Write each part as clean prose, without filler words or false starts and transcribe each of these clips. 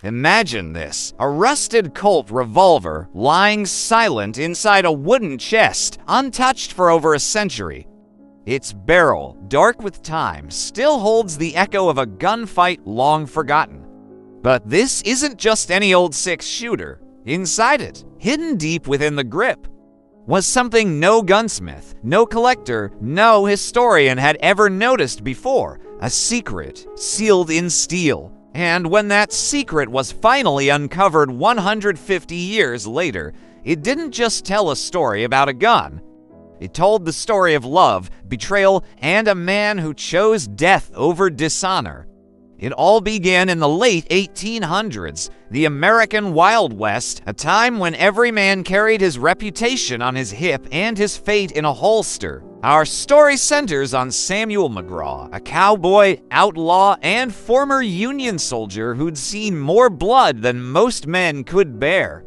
Imagine this, a rusted Colt revolver lying silent inside a wooden chest, untouched for over a century. Its barrel, dark with time, still holds the echo of a gunfight long forgotten. But this isn't just any old six-shooter. Inside it, hidden deep within the grip, was something no gunsmith, no collector, no historian had ever noticed before. A secret sealed in steel. And when that secret was finally uncovered 150 years later, it didn't just tell a story about a gun. It told the story of love, betrayal, and a man who chose death over dishonor. It all began in the late 1800s, the American Wild West, a time when every man carried his reputation on his hip and his fate in a holster. Our story centers on Samuel McGraw, a cowboy, outlaw, and former Union soldier who'd seen more blood than most men could bear.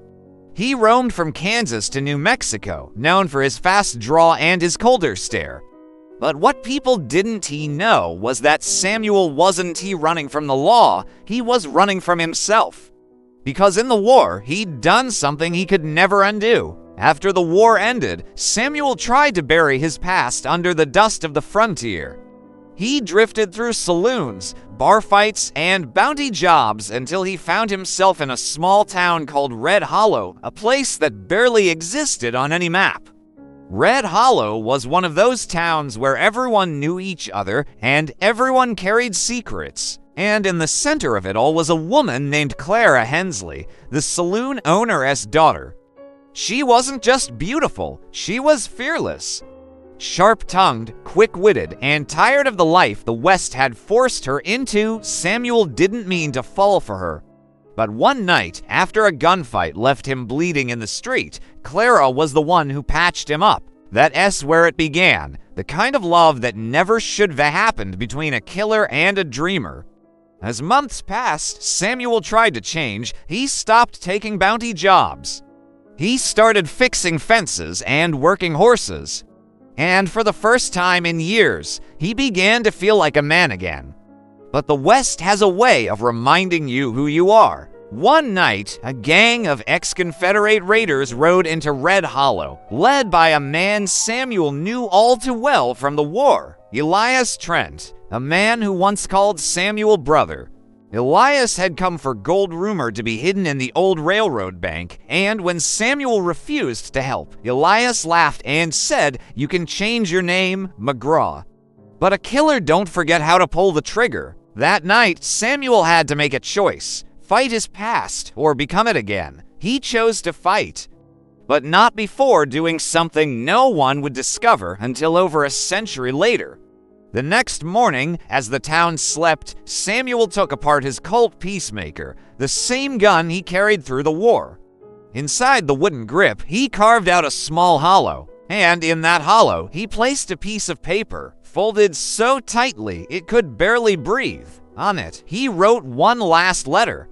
He roamed from Kansas to New Mexico, known for his fast draw and his colder stare. But what people didn't know was that Samuel wasn't running from the law, he was running from himself. Because in the war, he'd done something he could never undo. After the war ended, Samuel tried to bury his past under the dust of the frontier. He drifted through saloons, bar fights, and bounty jobs until he found himself in a small town called Red Hollow, a place that barely existed on any map. Red Hollow was one of those towns where everyone knew each other and everyone carried secrets. And in the center of it all was a woman named Clara Hensley, the saloon owner's daughter. She wasn't just beautiful, she was fearless. Sharp-tongued, quick-witted, and tired of the life the West had forced her into, Samuel didn't mean to fall for her. But one night, after a gunfight left him bleeding in the street, Clara was the one who patched him up. That's where it began, the kind of love that never should have happened between a killer and a dreamer. As months passed, Samuel tried to change. He stopped taking bounty jobs. He started fixing fences and working horses. And for the first time in years, he began to feel like a man again. But the West has a way of reminding you who you are. One night, a gang of ex-Confederate raiders rode into Red Hollow, led by a man Samuel knew all too well from the war, Elias Trent, a man who once called Samuel brother. Elias had come for gold rumored to be hidden in the old railroad bank, and when Samuel refused to help, Elias laughed and said, "You can change your name, McGraw." But a killer don't forget how to pull the trigger. That night, Samuel had to make a choice. Fight his past, or become it again. He chose to fight. But not before doing something no one would discover until over a century later. The next morning, as the town slept, Samuel took apart his Colt Peacemaker, the same gun he carried through the war. Inside the wooden grip, he carved out a small hollow, and in that hollow, he placed a piece of paper, folded so tightly it could barely breathe. On it, he wrote one last letter.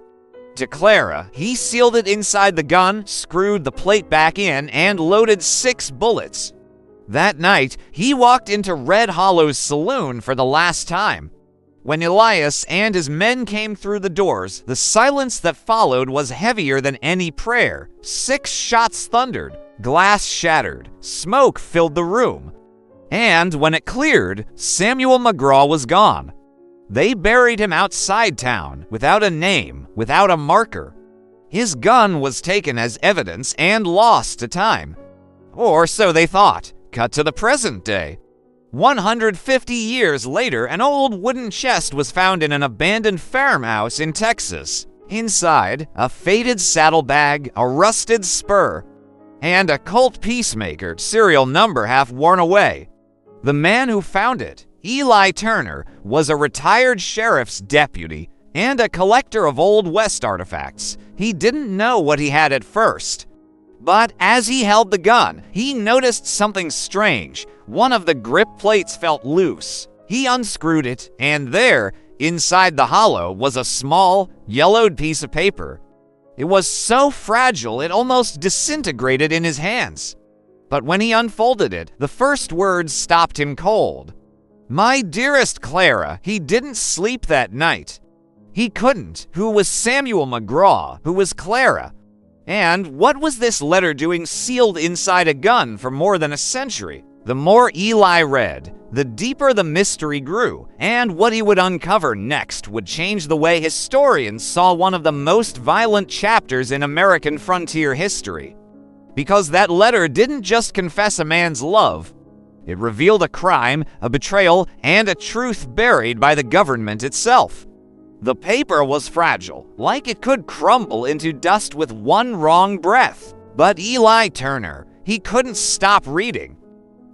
To Clara, he sealed it inside the gun, screwed the plate back in, and loaded 6 bullets. That night, he walked into Red Hollow's saloon for the last time. When Elias and his men came through the doors, the silence that followed was heavier than any prayer. 6 shots thundered, glass shattered, smoke filled the room. And when it cleared, Samuel McGraw was gone. They buried him outside town, without a name, without a marker. His gun was taken as evidence and lost to time. Or so they thought. Cut to the present day. 150 years later, an old wooden chest was found in an abandoned farmhouse in Texas. Inside, a faded saddlebag, a rusted spur, and a Colt Peacemaker serial number half worn away. The man who found it, Eli Turner, was a retired sheriff's deputy and a collector of Old West artifacts. He didn't know what he had at first. But as he held the gun, he noticed something strange. One of the grip plates felt loose. He unscrewed it, and there, inside the hollow, was a small, yellowed piece of paper. It was so fragile it almost disintegrated in his hands. But when he unfolded it, the first words stopped him cold. "My dearest Clara, he didn't sleep that night." He couldn't. Who was Samuel McGraw? Who was Clara? And what was this letter doing sealed inside a gun for more than a century? The more Eli read, the deeper the mystery grew, and what he would uncover next would change the way historians saw one of the most violent chapters in American frontier history. Because that letter didn't just confess a man's love, it revealed a crime, a betrayal, and a truth buried by the government itself. The paper was fragile, like it could crumble into dust with one wrong breath. But Eli Turner, he couldn't stop reading.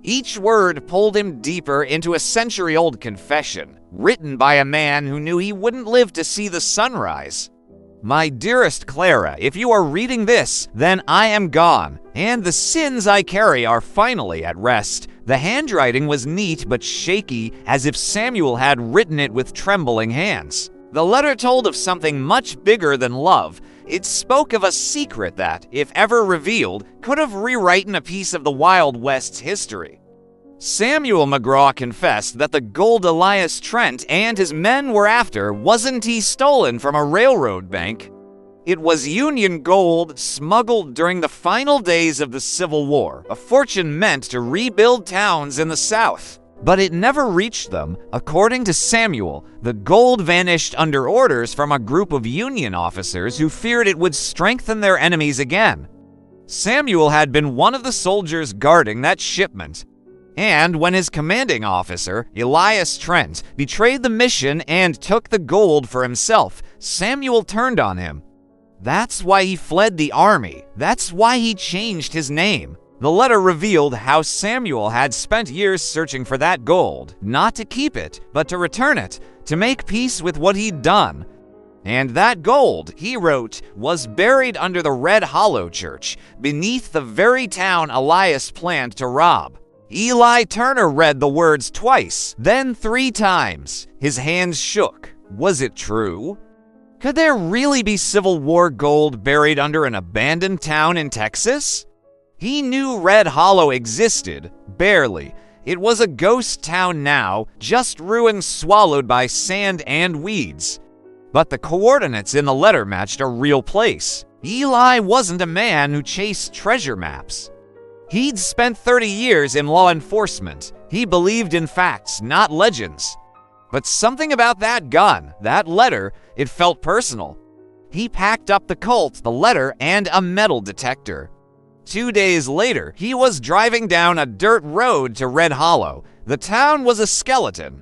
Each word pulled him deeper into a century-old confession, written by a man who knew he wouldn't live to see the sunrise. My dearest Clara, if you are reading this, then I am gone, and the sins I carry are finally at rest. The handwriting was neat but shaky, as if Samuel had written it with trembling hands. The letter told of something much bigger than love. It spoke of a secret that, if ever revealed, could have rewritten a piece of the Wild West's history. Samuel McGraw confessed that the gold Elias Trent and his men were after wasn't he stolen from a railroad bank. It was Union gold smuggled during the final days of the Civil War, a fortune meant to rebuild towns in the South. But it never reached them. According to Samuel, the gold vanished under orders from a group of Union officers who feared it would strengthen their enemies again. Samuel had been one of the soldiers guarding that shipment. And when his commanding officer, Elias Trent, betrayed the mission and took the gold for himself, Samuel turned on him. That's why he fled the army. That's why he changed his name. The letter revealed how Samuel had spent years searching for that gold, not to keep it, but to return it, to make peace with what he'd done. And that gold, he wrote, was buried under the Red Hollow Church, beneath the very town Elias planned to rob. Eli Turner read the words twice, then 3 times. His hands shook. Was it true? Could there really be Civil War gold buried under an abandoned town in Texas? He knew Red Hollow existed, barely. It was a ghost town now, just ruins swallowed by sand and weeds. But the coordinates in the letter matched a real place. Eli wasn't a man who chased treasure maps. He'd spent 30 years in law enforcement. He believed in facts, not legends. But something about that gun, that letter, it felt personal. He packed up the Colt, the letter, and a metal detector. 2 days later, he was driving down a dirt road to Red Hollow. The town was a skeleton.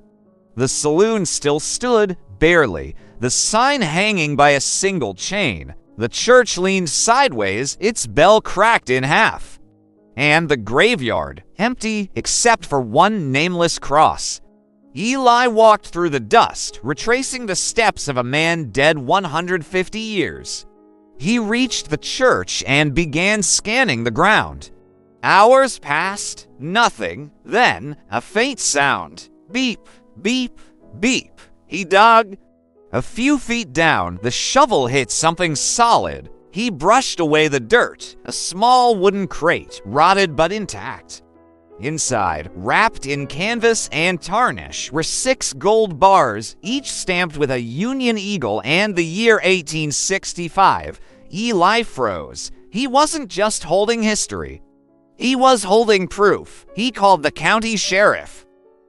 The saloon still stood, barely, the sign hanging by a single chain. The church leaned sideways, its bell cracked in half. And the graveyard, empty except for one nameless cross. Eli walked through the dust, retracing the steps of a man dead 150 years. He reached the church and began scanning the ground. Hours passed, nothing. Then, a faint sound. Beep, beep, beep. He dug. A few feet down, the shovel hit something solid. He brushed away the dirt, a small wooden crate, rotted but intact. Inside, wrapped in canvas and tarnish, were 6 gold bars, each stamped with a Union Eagle and the year 1865. Eli froze. He wasn't just holding history. He was holding proof. He called the county sheriff.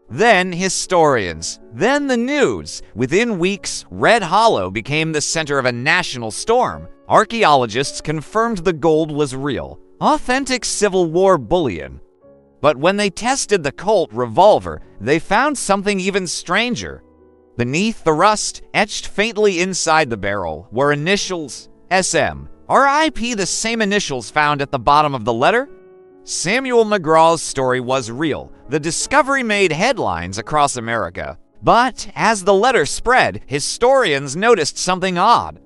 Then historians. Then the news. Within weeks, Red Hollow became the center of a national storm. Archaeologists confirmed the gold was real. Authentic Civil War bullion. But when they tested the Colt revolver, they found something even stranger. Beneath the rust, etched faintly inside the barrel, were initials SM. RIP, the same initials found at the bottom of the letter? Samuel McGraw's story was real. The discovery made headlines across America. But as the letter spread, historians noticed something odd.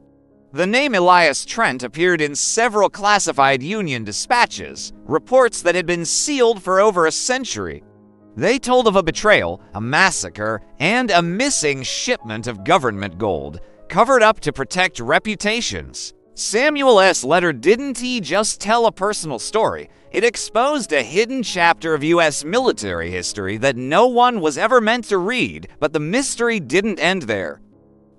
The name Elias Trent appeared in several classified Union dispatches, reports that had been sealed for over a century. They told of a betrayal, a massacre, and a missing shipment of government gold, covered up to protect reputations. Samuel's letter didn't just tell a personal story. It exposed a hidden chapter of U.S. military history that no one was ever meant to read, but the mystery didn't end there.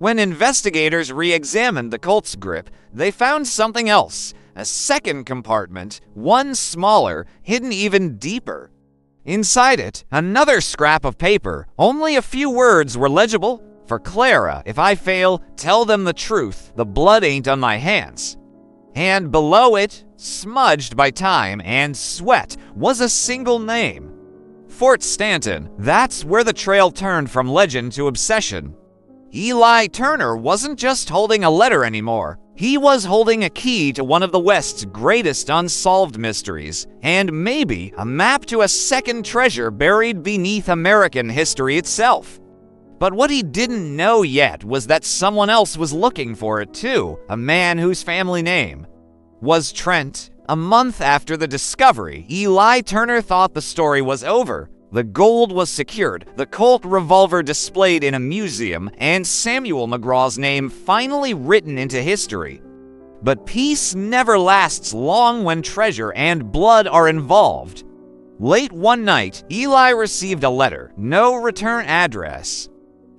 When investigators re-examined the Colt's grip, they found something else. A second compartment, one smaller, hidden even deeper. Inside it, another scrap of paper. Only a few words were legible. For Clara, if I fail, tell them the truth. The blood ain't on my hands. And below it, smudged by time and sweat, was a single name. Fort Stanton. That's where the trail turned from legend to obsession. Eli Turner wasn't just holding a letter anymore. He was holding a key to one of the West's greatest unsolved mysteries, and maybe a map to a second treasure buried beneath American history itself. But what he didn't know yet was that someone else was looking for it too, a man whose family name was Trent. A month after the discovery, Eli Turner thought the story was over. The gold was secured, the Colt revolver displayed in a museum, and Samuel McGraw's name finally written into history. But peace never lasts long when treasure and blood are involved. Late one night, Eli received a letter, no return address.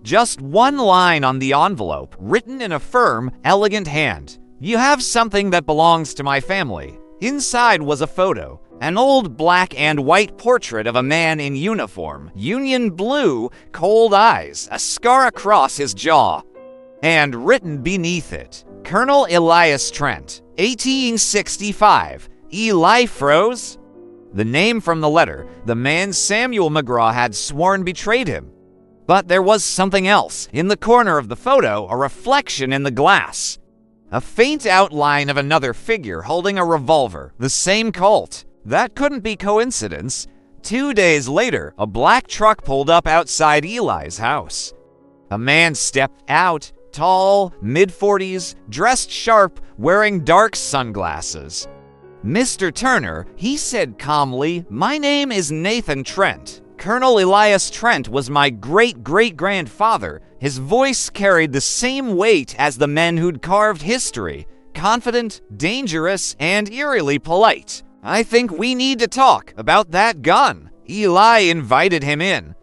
Just one line on the envelope, written in a firm, elegant hand. You have something that belongs to my family. Inside was a photo. An old black and white portrait of a man in uniform, Union blue, cold eyes, a scar across his jaw. And written beneath it, Colonel Elias Trent, 1865. Eli froze. The name from the letter, the man Samuel McGraw had sworn betrayed him. But there was something else. In the corner of the photo, a reflection in the glass. A faint outline of another figure holding a revolver, the same Colt. That couldn't be coincidence. 2 days later, a black truck pulled up outside Eli's house. A man stepped out, tall, mid-40s, dressed sharp, wearing dark sunglasses. Mr. Turner, he said calmly, my name is Nathan Trent. Colonel Elias Trent was my great-great-grandfather. His voice carried the same weight as the men who'd carved history. Confident, dangerous, and eerily polite. I think we need to talk about that gun. Eli invited him in.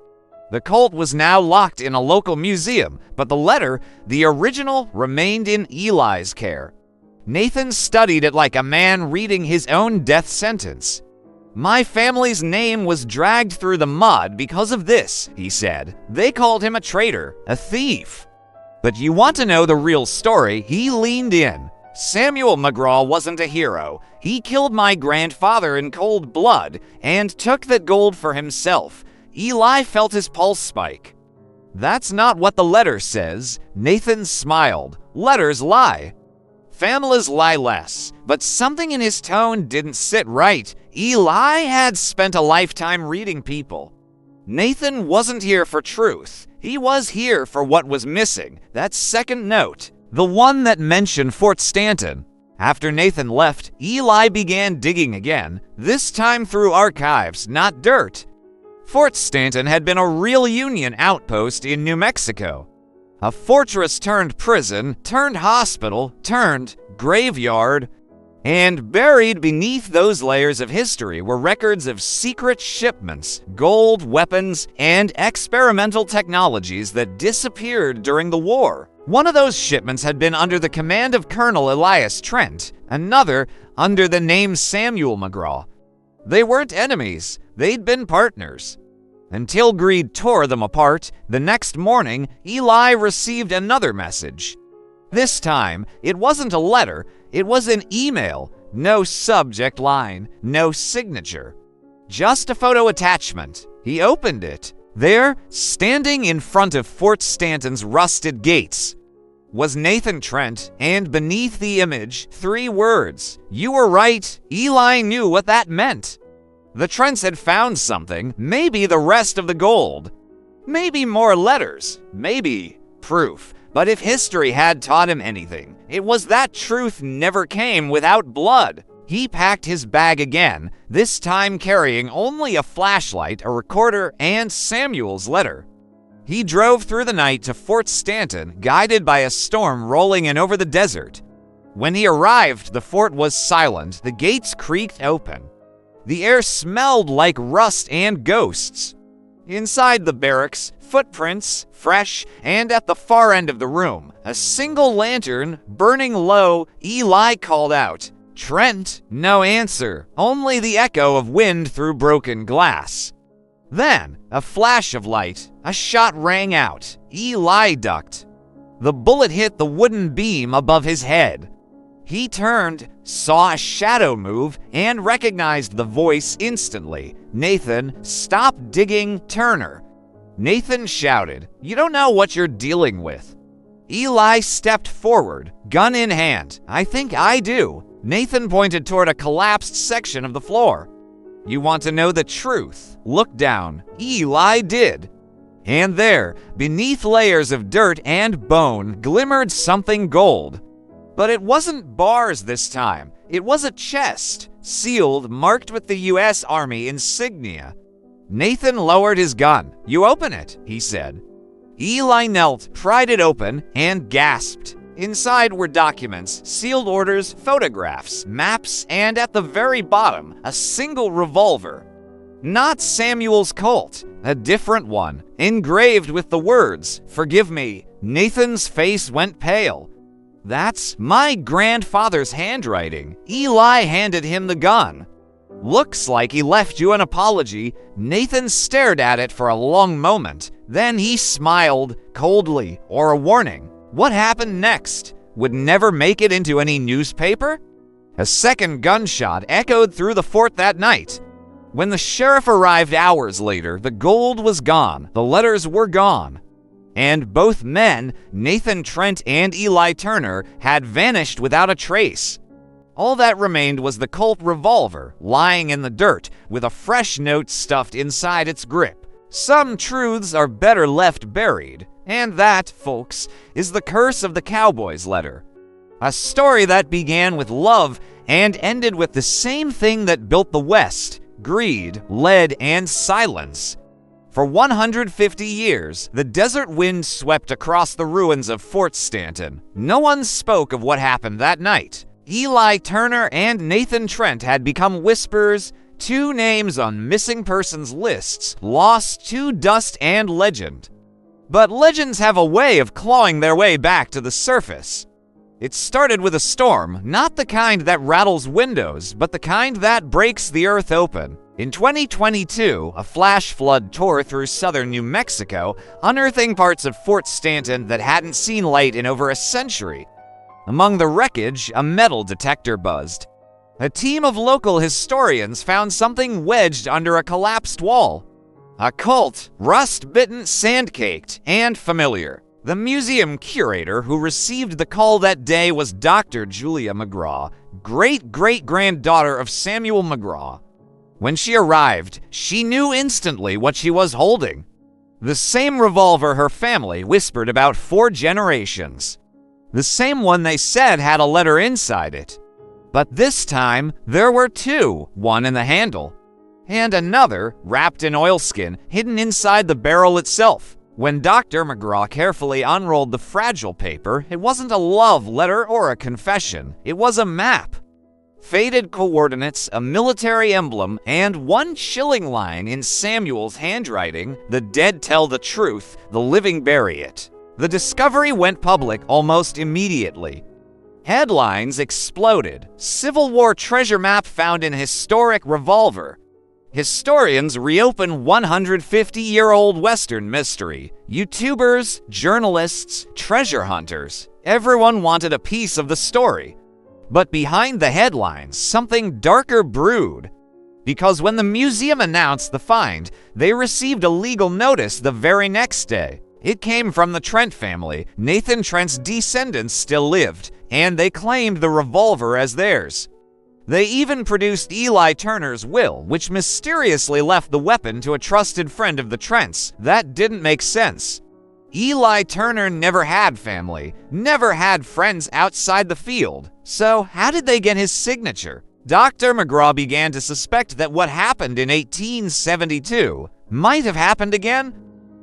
The Colt was now locked in a local museum, but the letter, the original, remained in Eli's care. Nathan studied it like a man reading his own death sentence. My family's name was dragged through the mud because of this, he said. They called him a traitor, a thief. But you want to know the real story? He leaned in. Samuel McGraw wasn't a hero. He killed my grandfather in cold blood and took that gold for himself. Eli felt his pulse spike. That's not what the letter says. Nathan smiled. Letters lie. Families lie less, but something in his tone didn't sit right. Eli had spent a lifetime reading people. Nathan wasn't here for truth. He was here for what was missing, that second note, the one that mentioned Fort Stanton. After Nathan left, Eli began digging again, this time through archives, not dirt. Fort Stanton had been a real Union outpost in New Mexico. A fortress turned prison, turned hospital, turned graveyard. And buried beneath those layers of history were records of secret shipments, gold, weapons, and experimental technologies that disappeared during the war. One of those shipments had been under the command of Colonel Elias Trent, another under the name Samuel McGraw. They weren't enemies, they'd been partners. Until greed tore them apart, the next morning, Eli received another message. This time, it wasn't a letter, it was an email. No subject line, no signature. Just a photo attachment. He opened it. There, standing in front of Fort Stanton's rusted gates, was Nathan Trent, and beneath the image, 3 words. You were right, Eli knew what that meant. The Trents had found something, maybe the rest of the gold. Maybe more letters, maybe proof. But if history had taught him anything, it was that truth never came without blood. He packed his bag again, this time carrying only a flashlight, a recorder, and Samuel's letter. He drove through the night to Fort Stanton, guided by a storm rolling in over the desert. When he arrived, the fort was silent, the gates creaked open. The air smelled like rust and ghosts. Inside the barracks, footprints, fresh, and at the far end of the room, a single lantern burning low. Eli called out, "Trent!" No answer, only the echo of wind through broken glass. Then, a flash of light, a shot rang out. Eli ducked. The bullet hit the wooden beam above his head. He turned, saw a shadow move, and recognized the voice instantly. "Nathan, stop digging, Turner." Nathan shouted, "You don't know what you're dealing with." Eli stepped forward, gun in hand. "I think I do." Nathan pointed toward a collapsed section of the floor. "You want to know the truth? Look down." Eli did. And there, beneath layers of dirt and bone, glimmered something gold. But it wasn't bars this time. It was a chest, sealed, marked with the U.S. Army insignia. Nathan lowered his gun. "You open it," he said. Eli knelt, pried it open, and gasped. Inside were documents, sealed orders, photographs, maps, and at the very bottom, a single revolver. Not Samuel's Colt, a different one, engraved with the words, "Forgive me." Nathan's face went pale. "That's my grandfather's handwriting." Eli handed him the gun. "Looks like he left you an apology." Nathan stared at it for a long moment. Then he smiled, coldly, or a warning. What happened next? Would never make it into any newspaper? A second gunshot echoed through the fort that night. When the sheriff arrived hours later, the gold was gone, the letters were gone. And both men, Nathan Trent and Eli Turner, had vanished without a trace. All that remained was the Colt revolver, lying in the dirt, with a fresh note stuffed inside its grip. Some truths are better left buried, and that, folks, is the curse of the Cowboy's letter. A story that began with love and ended with the same thing that built the West: greed, lead, and silence. For 150 years, the desert wind swept across the ruins of Fort Stanton. No one spoke of what happened that night. Eli Turner and Nathan Trent had become whispers, two names on missing persons lists, lost to dust and legend. But legends have a way of clawing their way back to the surface. It started with a storm, not the kind that rattles windows, but the kind that breaks the earth open. In 2022, a flash flood tore through southern New Mexico, unearthing parts of Fort Stanton that hadn't seen light in over a century. Among the wreckage, a metal detector buzzed. A team of local historians found something wedged under a collapsed wall. A Colt, rust-bitten, sand-caked, and familiar. The museum curator who received the call that day was Dr. Julia McGraw, great-great-granddaughter of Samuel McGraw. When she arrived, she knew instantly what she was holding. The same revolver her family whispered about 4 generations. The same one they said had a letter inside it. But this time, there were 2, one in the handle, and another, wrapped in oilskin, hidden inside the barrel itself. When Dr. McGraw carefully unrolled the fragile paper, it wasn't a love letter or a confession. It was a map. Faded coordinates, a military emblem, and one chilling line in Samuel's handwriting: "The dead tell the truth, the living bury it." The discovery went public almost immediately. Headlines exploded. Civil War treasure map found in historic revolver. Historians reopen 150-year-old Western mystery. YouTubers, journalists, treasure hunters. Everyone wanted a piece of the story. But behind the headlines, something darker brewed. Because when the museum announced the find, they received a legal notice the very next day. It came from the Trent family. Nathan Trent's descendants still lived, and they claimed the revolver as theirs. They even produced Eli Turner's will, which mysteriously left the weapon to a trusted friend of the Trents. That didn't make sense. Eli Turner never had family, never had friends outside the field. So how did they get his signature? Dr. McGraw began to suspect that what happened in 1872 might have happened again.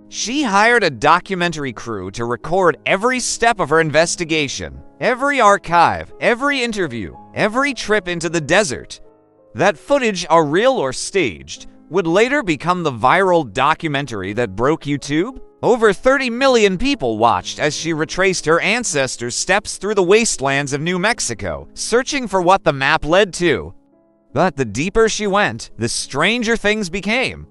She hired a documentary crew to record every step of her investigation, every archive, every interview, every trip into the desert. That footage are real or staged. would later become the viral documentary that broke YouTube. Over 30 million people watched as she retraced her ancestors' steps through the wastelands of New Mexico, searching for what the map led to. But the deeper she went, the stranger things became.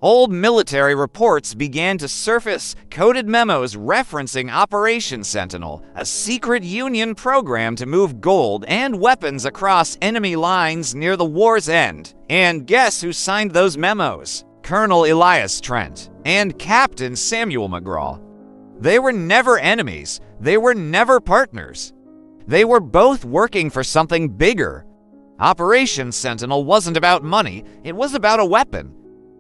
Old military reports began to surface, coded memos referencing Operation Sentinel, a secret Union program to move gold and weapons across enemy lines near the war's end. And guess who signed those memos? Colonel Elias Trent and Captain Samuel McGraw. They were never enemies. They were never partners. They were both working for something bigger. Operation Sentinel wasn't about money, it was about a weapon.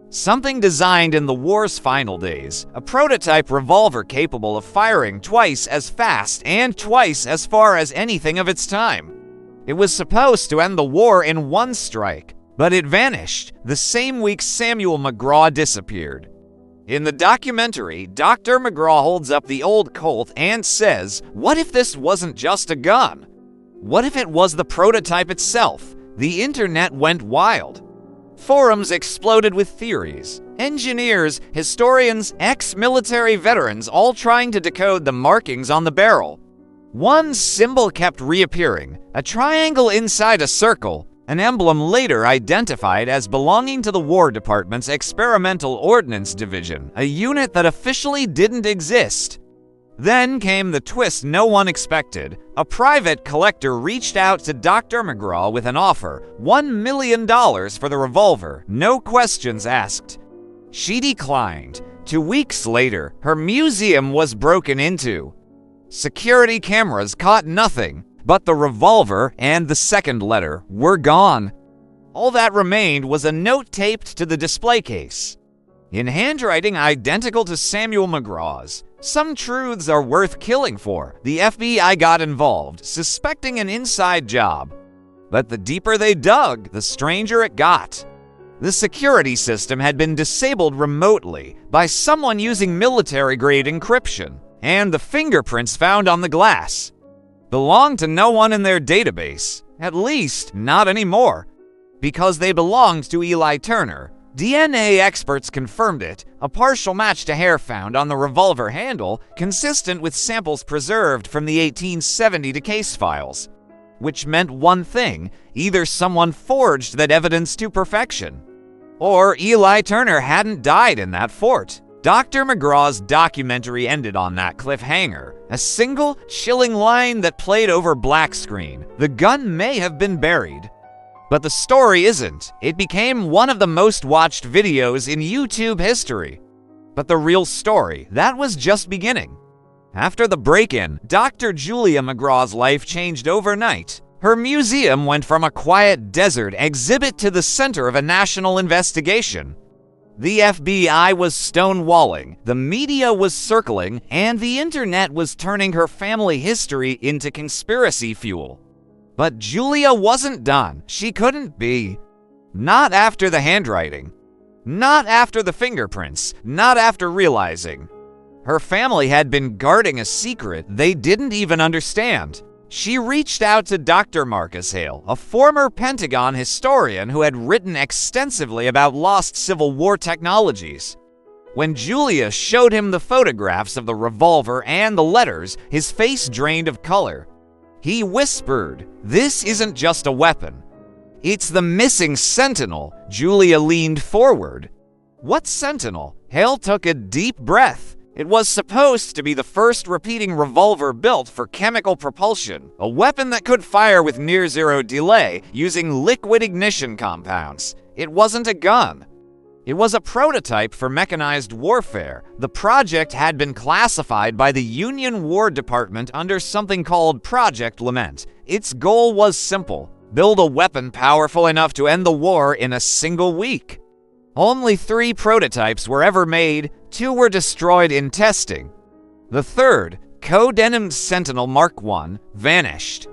Something designed in the war's final days, a prototype revolver capable of firing twice as fast and twice as far as anything of its time. It was supposed to end the war in one strike, but it vanished the same week Samuel McGraw disappeared. In the documentary, Dr. McGraw holds up the old Colt and says, "What if this wasn't just a gun? What if it was the prototype itself?" The internet went wild. Forums exploded with theories. Engineers, historians, ex-military veterans all trying to decode the markings on the barrel. One symbol kept reappearing, a triangle inside a circle, an emblem later identified as belonging to the War Department's Experimental Ordnance Division, a unit that officially didn't exist. Then came the twist no one expected. A private collector reached out to Dr. McGraw with an offer, $1 million for the revolver, no questions asked. She declined. 2 weeks later, her museum was broken into. Security cameras caught nothing, but the revolver and the second letter were gone. All that remained was a note taped to the display case. In handwriting identical to Samuel McGraw's, "Some truths are worth killing for. The FBI got involved, suspecting an inside job." But the deeper they dug, the stranger it got. The security system had been disabled remotely by someone using military-grade encryption, and the fingerprints found on the glass belonged to no one in their database, at least not anymore, because they belonged to Eli Turner. DNA experts confirmed it, a partial match to hair found on the revolver handle, consistent with samples preserved from the 1870 case files. Which meant one thing: either someone forged that evidence to perfection, or Eli Turner hadn't died in that fort. Dr. McGraw's documentary ended on that cliffhanger, a single, chilling line that played over black screen. The gun may have been buried. But the story isn't. It became one of the most watched videos in YouTube history. But the real story, that was just beginning. After the break-in, Dr. Julia McGraw's life changed overnight. Her museum went from a quiet desert exhibit to the center of a national investigation. The FBI was stonewalling, the media was circling, and the internet was turning her family history into conspiracy fuel. But Julia wasn't done. She couldn't be. Not after the handwriting. Not after the fingerprints. Not after realizing her family had been guarding a secret they didn't even understand. She reached out to Dr. Marcus Hale, a former Pentagon historian who had written extensively about lost Civil War technologies. When Julia showed him the photographs of the revolver and the letters, his face drained of color. He whispered, "This isn't just a weapon. It's the missing Sentinel." Julia leaned forward. "What Sentinel?" Hale took a deep breath. It was supposed to be the first repeating revolver built for chemical propulsion, a weapon that could fire with near-zero delay using liquid ignition compounds. It wasn't a gun. It was a prototype for mechanized warfare. The project had been classified by the Union War Department under something called Project Lament. Its goal was simple: build a weapon powerful enough to end the war in a single week. Only 3 prototypes were ever made. 2 were destroyed in testing. The third, codenamed Sentinel Mark I, vanished.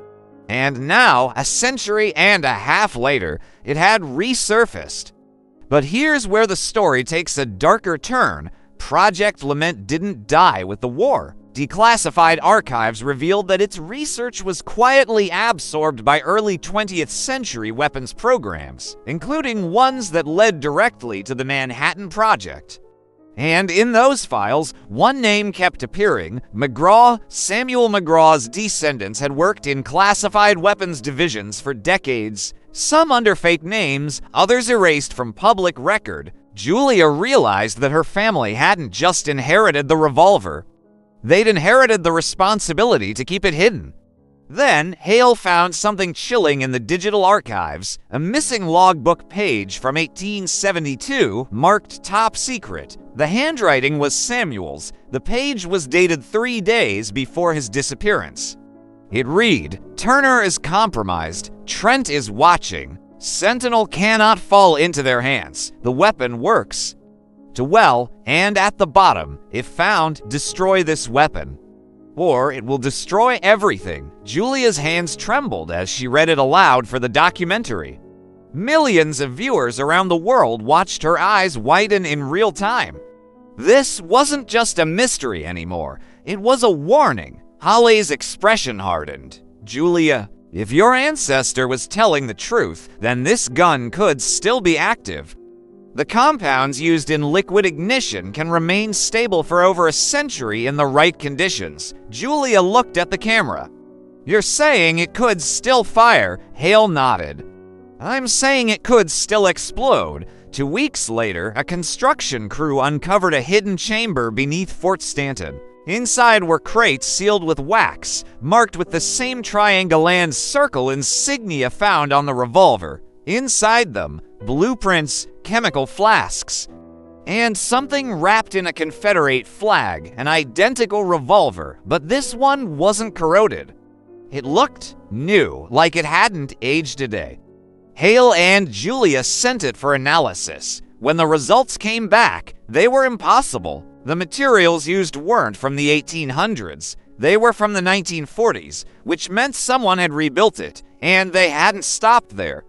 And now, a century and a half later, it had resurfaced. But here's where the story takes a darker turn. Project Lament didn't die with the war. Declassified archives revealed that its research was quietly absorbed by early 20th century weapons programs, including ones that led directly to the Manhattan Project. And in those files, one name kept appearing. Samuel McGraw's descendants had worked in classified weapons divisions for decades, some under fake names, others erased from public record. Julia realized that her family hadn't just inherited the revolver. They'd inherited the responsibility to keep it hidden. Then, Hale found something chilling in the digital archives, a missing logbook page from 1872 marked top secret. The handwriting was Samuel's. The page was dated 3 days before his disappearance. It read, "Turner is compromised. Trent is watching. Sentinel cannot fall into their hands. The weapon works. To well, and at the bottom, if found, destroy this weapon, or it will destroy everything." Julia's hands trembled as she read it aloud for the documentary. Millions of viewers around the world watched her eyes widen in real time. This wasn't just a mystery anymore. It was a warning. Holly's expression hardened. "Julia, if your ancestor was telling the truth, then this gun could still be active. The compounds used in liquid ignition can remain stable for over a century in the right conditions." Julia looked at the camera. "You're saying it could still fire?" Hale nodded. "I'm saying it could still explode." 2 weeks later, a construction crew uncovered a hidden chamber beneath Fort Stanton. Inside were crates sealed with wax, marked with the same triangle and circle insignia found on the revolver. Inside them, blueprints, chemical flasks, and something wrapped in a Confederate flag, an identical revolver, but this one wasn't corroded. It looked new, like it hadn't aged a day. Hale and Julia sent it for analysis. When the results came back, they were impossible. The materials used weren't from the 1800s. They were from the 1940s, which meant someone had rebuilt it, and they hadn't stopped there.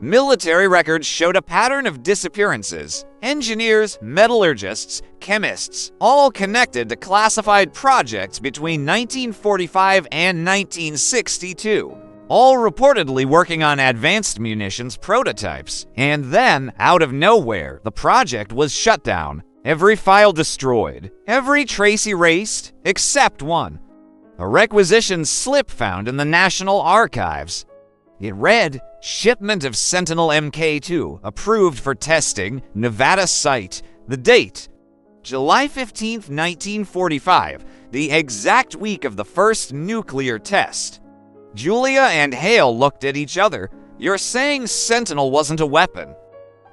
Military records showed a pattern of disappearances. Engineers, metallurgists, chemists, all connected to classified projects between 1945 and 1962, all reportedly working on advanced munitions prototypes. And then, out of nowhere, the project was shut down. Every file destroyed, every trace erased, except one. A requisition slip found in the National Archives. It read, "Shipment of Sentinel Mk2, approved for testing, Nevada site." The date, July 15, 1945, the exact week of the first nuclear test. Julia and Hale looked at each other. "You're saying Sentinel wasn't a weapon?"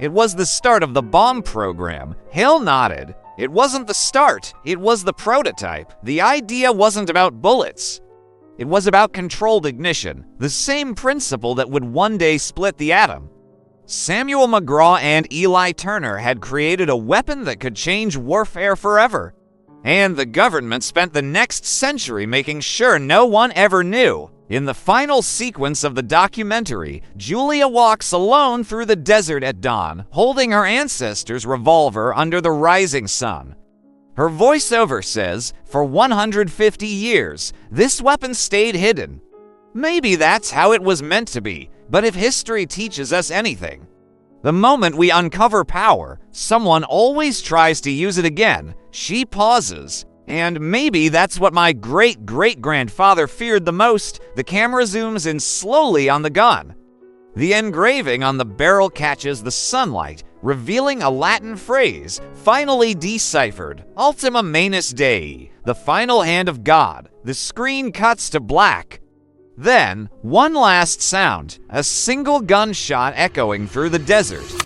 "It was the start of the bomb program." Hale nodded. "It wasn't the start, it was the prototype. The idea wasn't about bullets. It was about controlled ignition, the same principle that would one day split the atom. Samuel McGraw and Eli Turner had created a weapon that could change warfare forever. And the government spent the next century making sure no one ever knew. In the final sequence of the documentary, Julia walks alone through the desert at dawn, holding her ancestor's revolver under the rising sun. Her voiceover says, "For 150 years, this weapon stayed hidden." Maybe that's how it was meant to be, but if history teaches us anything, the moment we uncover power, someone always tries to use it again. She pauses. And maybe that's what my great-great-grandfather feared the most. The camera zooms in slowly on the gun. The engraving on the barrel catches the sunlight, revealing a Latin phrase, finally deciphered, Ultima Manus Dei, the final hand of God. The screen cuts to black. Then, one last sound, a single gunshot echoing through the desert.